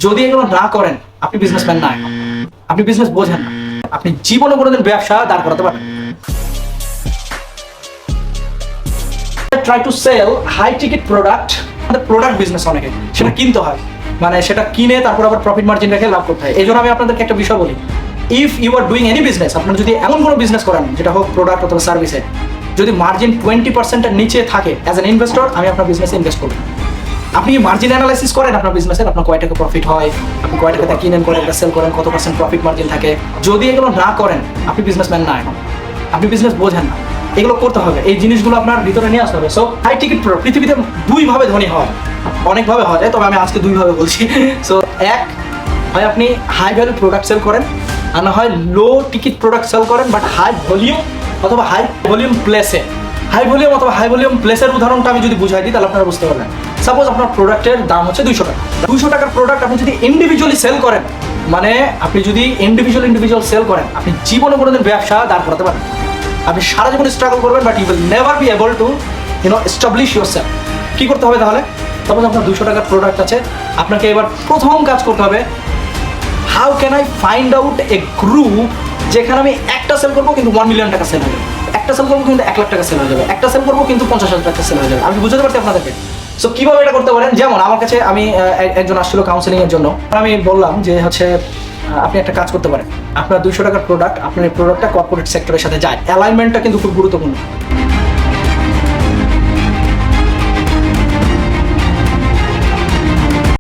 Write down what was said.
যদি এগুলো না করেন আপনি বিজনেসম্যান না, আপনি বিজনেস বোঝেন না, আপনি জীবনে কোনোদিন ব্যবসা দাঁড় করাতে পারবেন। Try to sell high ticket product, আমাদের প্রোডাক্ট বিজনেস অনেকে সেটা কিনতে হয়, মানে সেটা কিনে তারপর আবার প্রফিট মার্জিন রেখে লাভ করতে হয়। এই জন্য আমি আপনাদেরকে একটা বিষয় বলি, if you are doing any business, আপনারা যদি এমন কোনো বিজনেস করেন যেটা হোক প্রোডাক্ট অথবা সার্ভিসে, যদি মার্জিন 20%-এর নিচে থাকে অ্যাজ অ্যান ইনভেস্টর, আমি আপনার বিজনেসে ইনভেস্ট করব। আপনি কি মার্জিন অ্যানালাইসিস করেন আপনার বিজনেসের, আপনার কয় টাকা প্রফিট হয়, আপনি কয় টাকাতে কিনেন করেন সেল করেন, কত পার্সেন্ট প্রফিট মার্জিন থাকে? যদি এগুলো না করেন আপনি বিজনেসম্যান না, এখন আপনি বিজনেস বোঝেন না। এগুলো করতে হবে, এই জিনিসগুলো আপনার ভিতরে নিয়ে আসতে হবে। সো হাই টিকিট পৃথিবীতে দুইভাবে ধনী হয়, অনেকভাবে হওয়া যায়, তবে আমি আজকে দুইভাবে বলছি। সো এক হয় আপনি হাই ভ্যালু প্রোডাক্ট সেল করেন, আর না হয় লো টিকিট প্রোডাক্ট সেল করেন বাট হাই ভলিউম অথবা হাই ভলিউম প্লেসে। হাই ভলিউম অথবা হাই ভলিউম প্লেসের উদাহরণটা আমি যদি বুঝাই দিই তাহলে আপনারা বুঝতে পারবেন। সাপোজ আপনার প্রোডাক্টের দাম হচ্ছে 200 টাকা, 200 টাকার প্রোডাক্ট আপনি যদি ইন্ডিভিজুয়ালি সেল করেন, মানে আপনি যদি ইন্ডিভিজুয়াল সেল করেন, আপনি জীবনে কোনোদিন ব্যবসা দাঁড় করাতে পারেন। আপনি সারা জীবন স্ট্রাগল করবেন but you will never be able to establish yourself. কী করতে হবে তাহলে? সাপোজ আপনার 200 টাকার প্রোডাক্ট আছে, আপনাকে এবার প্রথম কাজ করতে হবে, how can I find out A group যেখানে আমি একটা সেল করবো কিন্তু 1 মিলিয়ন টাকা সেল হয়ে যাবে, একটা সেল করবো কিন্তু 1 লাখ টাকা সেল হয়ে যাবে, একটা সেল করবো কিন্তু 50,000 টাকা সেল হয়ে যাবে। আমি বুঝতে পারছি আপনাদেরকে। সো কীভাবে এটা করতে পারেন? যেমন আমার কাছে একজন আসছিল কাউন্সেলিংয়ের জন্য, আমি বললাম যে হচ্ছে আপনি একটা কাজ করতে পারেন, আপনার 200 টাকার প্রোডাক্ট, আপনার এই প্রোডাক্টটা কর্পোরেট সেক্টরের সাথে যায়, অ্যালাইনমেন্টটা কিন্তু খুব গুরুত্বপূর্ণ।